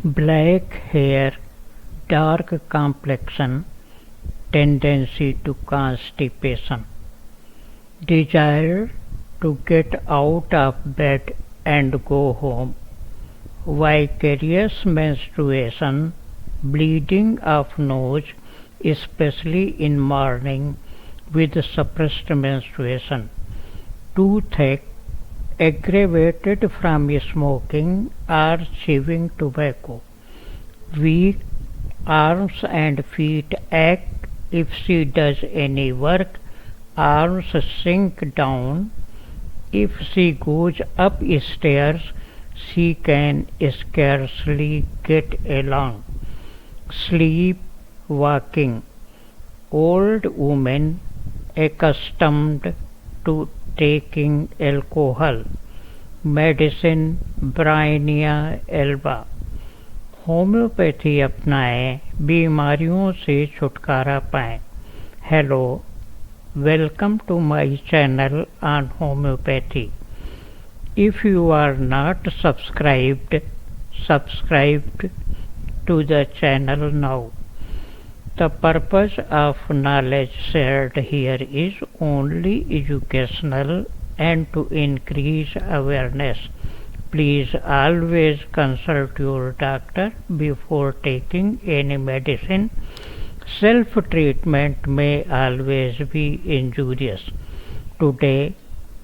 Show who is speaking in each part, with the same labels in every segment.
Speaker 1: Black hair, dark complexion, tendency to constipation, desire to get out of bed and go home, vicarious menstruation, bleeding of nose, especially in morning with suppressed menstruation, toothache, aggravated from smoking or chewing tobacco, weak arms and feet ache if she does any work, arms sink down, if she goes upstairs she can scarcely get along, sleep walking, old woman accustomed to taking alcohol, medicine Bryonia Alba, homeopathy अपनाएं, बीमारियों से छुटकारा पाएं. Hello, welcome to my channel on homeopathy. If you are not subscribed, subscribe to the channel now. The purpose of knowledge shared here is only educational and to increase awareness. Please always consult your doctor before taking any medicine. Self-treatment may always be injurious. Today,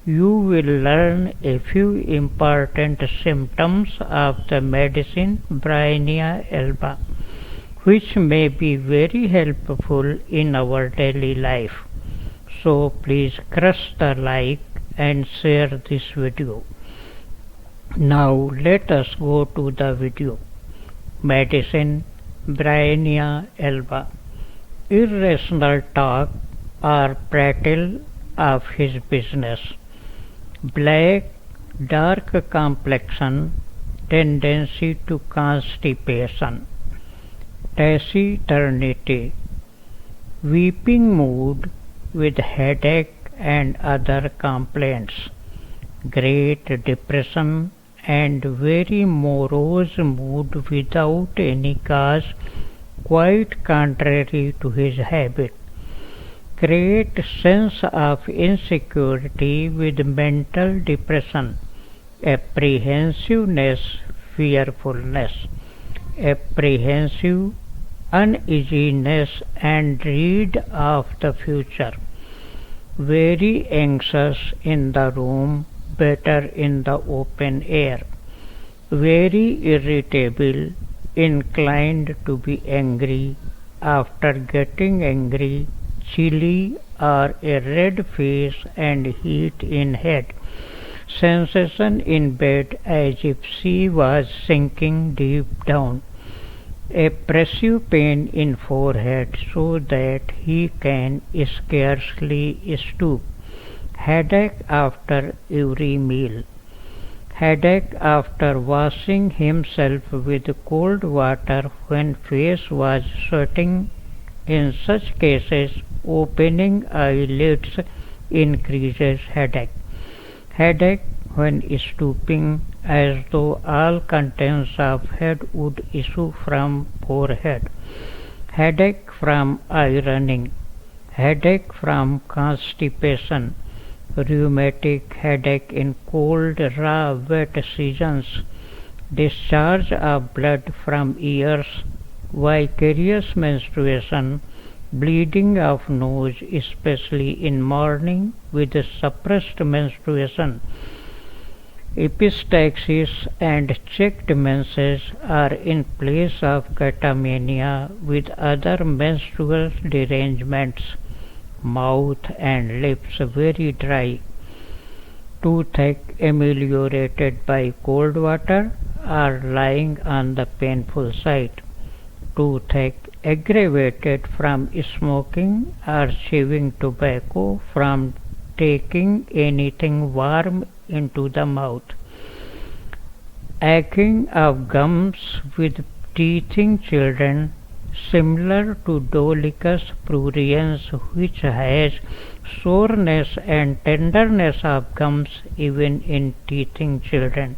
Speaker 1: you will learn a few important symptoms of the medicine Bryonia Alba, which may be very helpful in our daily life. So please crush the like and share this video. Now let us go to the video. Medicine Bryonia Alba. Irrational talk or prattle of his business. Black, dark complexion, tendency to constipation. Taciturnity, weeping mood with headache and other complaints, great depression and very morose mood without any cause, quite contrary to his habit, great sense of insecurity with mental depression, apprehensiveness, fearfulness, apprehensive, uneasiness and dread of the future, very anxious in the room, better in the open air, very irritable, inclined to be angry, after getting angry, chilly or a red face and heat in head, sensation in bed as if she was sinking deep down, oppressive pain in forehead so that he can scarcely stoop, headache after every meal, headache after washing himself with cold water when face was sweating. In such cases, opening eyelids increases headache, headache when stooping as though all contents of head would issue from forehead, headache from ironing, headache from constipation, rheumatic headache in cold, raw, wet seasons, discharge of blood from ears, vicarious menstruation, bleeding of nose, especially in morning with suppressed menstruation, epistaxis and checked menses are in place of catamenia with other menstrual derangements, mouth and lips very dry, toothache ameliorated by cold water or lying on the painful side, toothache aggravated from smoking or chewing tobacco from taking anything warm into the mouth, aching of gums with teething children similar to Dolichus pruriens, which has soreness and tenderness of gums even in teething children,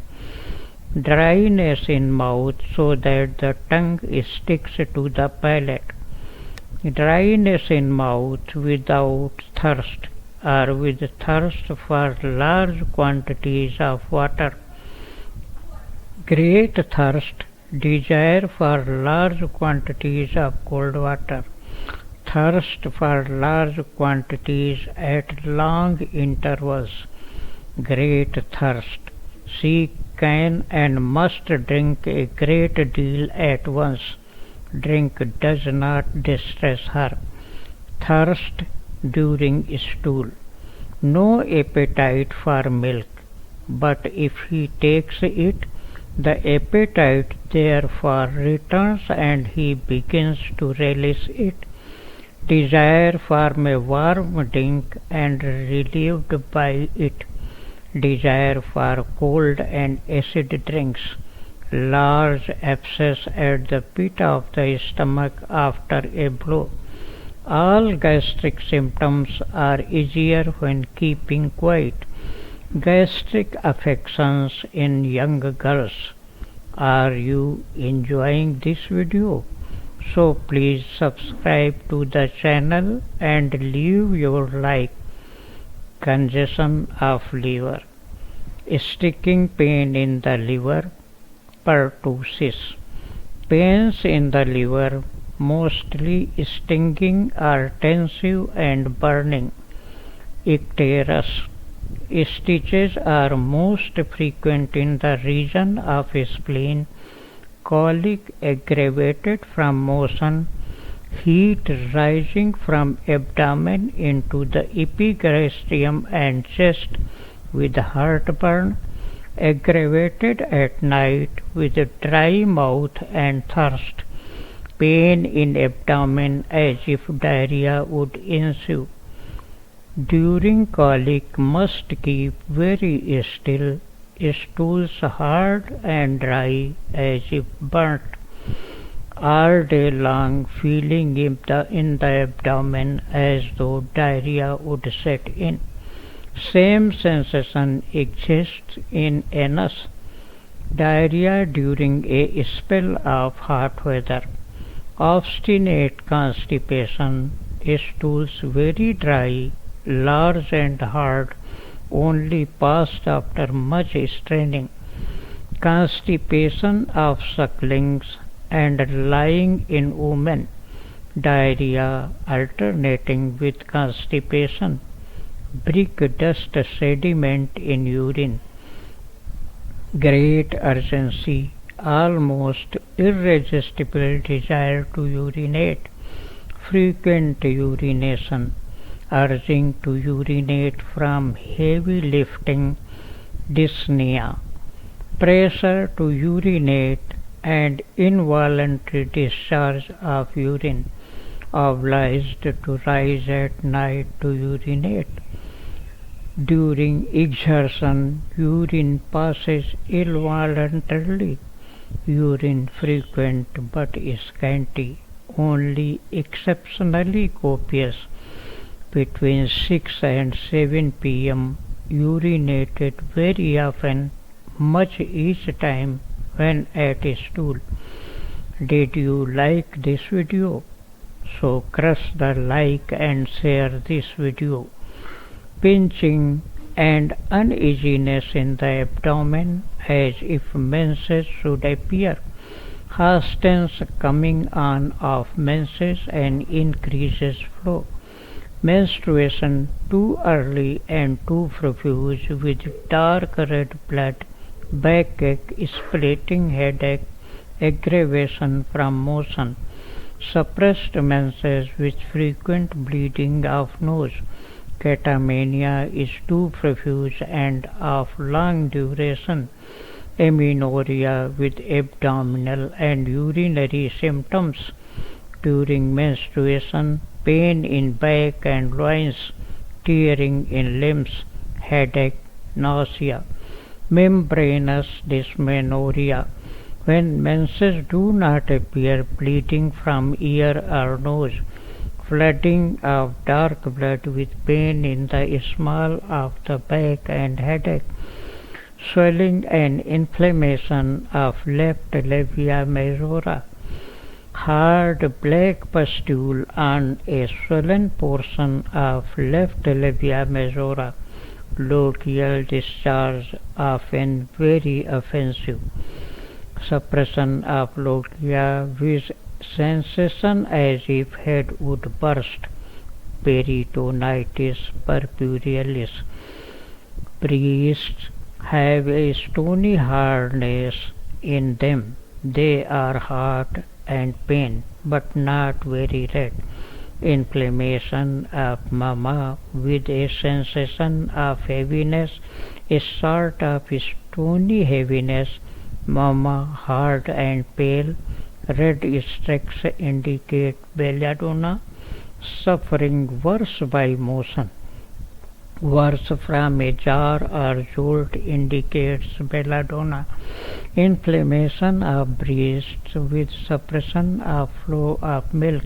Speaker 1: dryness in mouth so that the tongue sticks to the palate, dryness in mouth without thirst or with thirst for large quantities of water, great thirst, desire for large quantities of cold water, thirst for large quantities at long intervals, great thirst. She can and must drink a great deal at once. Drink does not distress her. Thirst during stool. No appetite for milk, but if he takes it, the appetite therefore returns and he begins to relish it. Desire for a warm drink and relieved by it. Desire for cold and acid drinks. Large abscess at the pit of the stomach after a blow. All gastric symptoms are easier when keeping quiet. Gastric affections in young girls. Are you enjoying this video? So please subscribe to the channel and leave your like. Congestion of liver. Sticking pain in the liver. Pertussis. Pains in the liver, mostly stinging, are tensive and burning. Icterus. Stitches are most frequent in the region of spleen. Colic aggravated from motion. Heat rising from abdomen into the epigastrium and chest with heartburn. Aggravated at night with dry mouth and thirst. Pain in abdomen as if diarrhea would ensue. During colic must keep very still, stools hard and dry as if burnt. All day long feeling in the abdomen as though diarrhea would set in. Same sensation exists in anus. Diarrhea during a spell of hot weather. Obstinate constipation. Stools very dry, large and hard, only passed after much straining. Constipation of sucklings and lying in women. Diarrhea alternating with constipation. Brick dust sediment in urine. Great urgency, almost irresistible desire to urinate. Frequent urination, urging to urinate from heavy lifting. Dyspnea. Pressure to urinate and involuntary discharge of urine. Obliged to rise at night to urinate. During exertion, urine passes involuntarily. Urine frequent but scanty, only exceptionally copious. Between 6 and 7 p.m. urinated very often, much each time when at stool. Did you like this video? So crush the like and share this video. Pinching and uneasiness in the abdomen as if menses should appear. Hastens coming on of menses and increases flow. Menstruation too early and too profuse with dark red blood, backache, splitting headache, aggravation from motion. Suppressed menses with frequent bleeding of nose. Catamania is too profuse and of long duration. Amenorrhea with abdominal and urinary symptoms. During menstruation, pain in back and loins, tearing in limbs, headache, nausea. Membranous dysmenorrhea. When menses do not appear, bleeding from ear or nose. Flooding of dark blood with pain in the small of the back and headache. swelling and inflammation of left labia majora, hard black pustule on a swollen portion of left labia majora, lochial discharge often very offensive, suppression of lochia with sensation as if head would burst, peritonitis purpurealis. Priests have a stony hardness in them. They are hot and pain, but not very red. Inflammation of mama with a sensation of heaviness, a sort of stony heaviness. Mama hard and pale. Red streaks indicate belladonna. Suffering worse by motion. Worse from a jar or jolt indicates belladonna. Inflammation of breasts with suppression of flow of milk.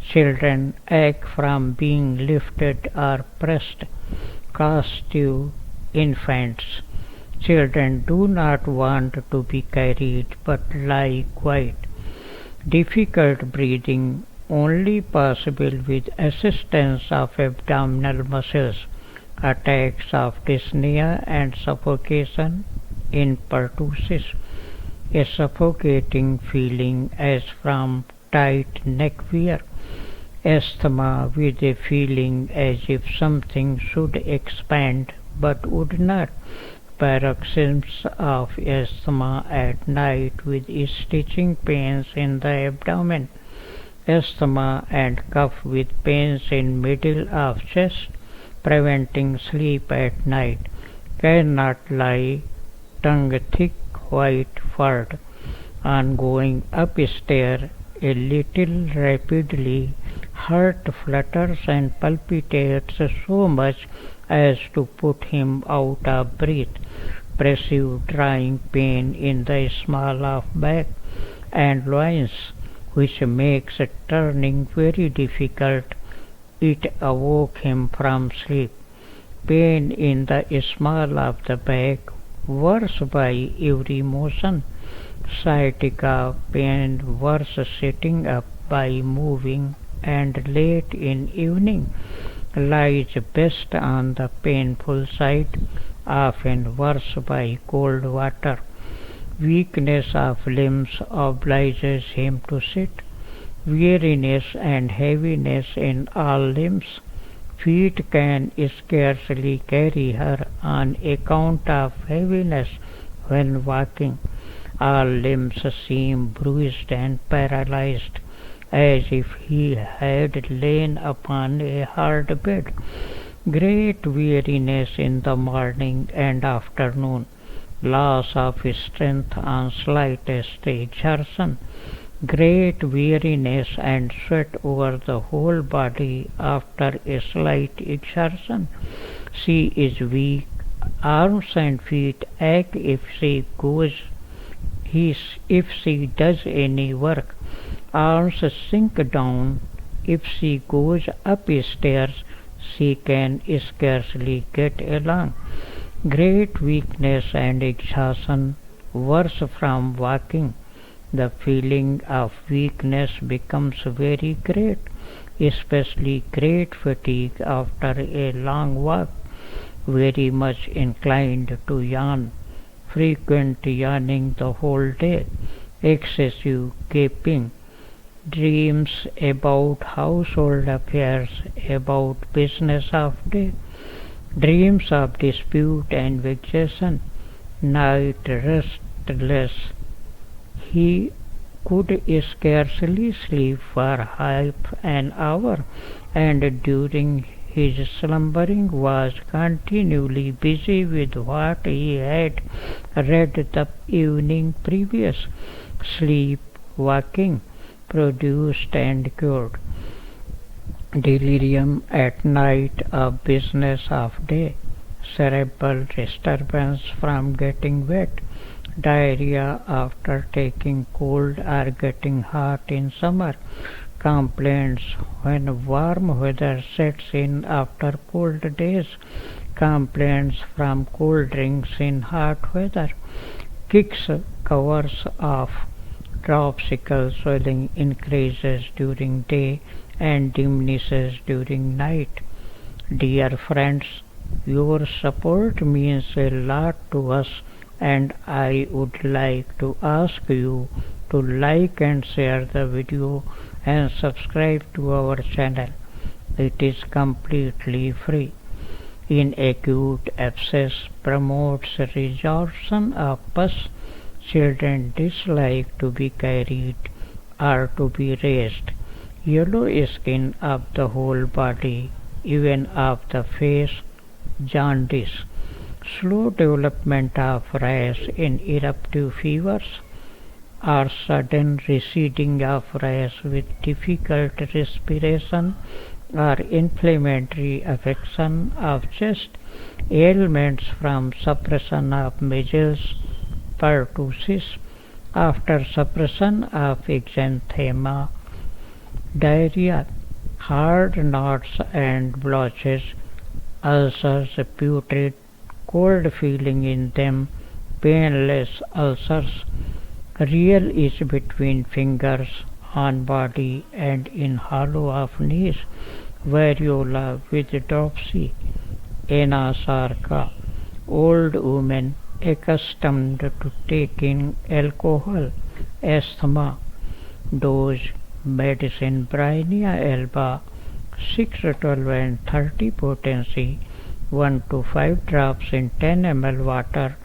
Speaker 1: Children ache from being lifted or pressed. Costive infants. Children do not want to be carried but lie quiet. Difficult breathing only possible with assistance of abdominal muscles. Attacks of dyspnea and suffocation in pertussis. A suffocating feeling as from tight neck wear. Asthma with a feeling as if something should expand but would not. Paroxysms of asthma at night with stitching pains in the abdomen. Asthma and cough with pains in middle of chest, preventing sleep at night. Cannot lie, tongue thick, white, furred. On going upstairs a little rapidly, heart flutters and palpitates so much as to put him out of breath. Pressive drying pain in the small of back and loins, which makes turning very difficult. It awoke him from sleep. Pain in the small of the back, worse by every motion. Sciatica pain worse sitting up by moving, and late in evening lies best on the painful side, often worse by cold water. Weakness of limbs obliges him to sit. Weariness and heaviness in all limbs. Feet can scarcely carry her on account of heaviness when walking. All limbs seem bruised and paralyzed, as if he had lain upon a hard bed. Great weariness in the morning and afternoon. Loss of strength on slightest exertion. Great weariness and sweat over the whole body after a slight exertion. She is weak. Arms and feet ache if she does any work. Arms sink down. If she goes upstairs, she can scarcely get along. Great weakness and exhaustion, worse from walking. The feeling of weakness becomes very great, especially great fatigue after a long walk. Very much inclined to yawn. Frequent yawning the whole day. Excessive gaping. Dreams about household affairs, about business of day. Dreams of dispute and vexation. Night restless. He could scarcely sleep for half an hour, and during his slumbering was continually busy with what he had read the evening previous. Sleep walking produced and cured. Delirium at night of business of day. Cerebral disturbance from getting wet. Diarrhea after taking cold or getting hot in summer. Complaints when warm weather sets in after cold days. complaints from cold drinks in hot weather, kicks covers of dropsical swelling increases during day and diminishes during night. Dear friends, your support means a lot to us, and I would like to ask you to like and share the video and subscribe to our channel. It is completely free. In acute abscess promotes resorption of pus. Children dislike to be carried or to be raised. Yellow skin of the whole body, even of the face, jaundice. Slow development of rash in eruptive fevers, or sudden receding of rash with difficult respiration, or inflammatory affection of chest, ailments from suppression of measles, pertussis, after suppression of exanthema, diarrhea, hard knots and blotches, ulcers, putrid, cold feeling in them, painless ulcers, real itch between fingers, on body and in hollow of knees, variola with dropsy, anasarca, old women accustomed to taking alcohol, asthma, dose, medicine Bryonia Alba, 6, 12 and 30 potency, 1 to 5 drops in 10 ml water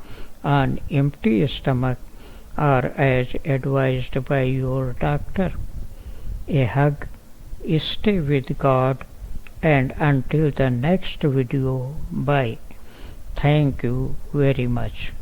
Speaker 1: on empty stomach, or as advised by your doctor. A hug, stay with God, and until the next video, bye. Thank you very much.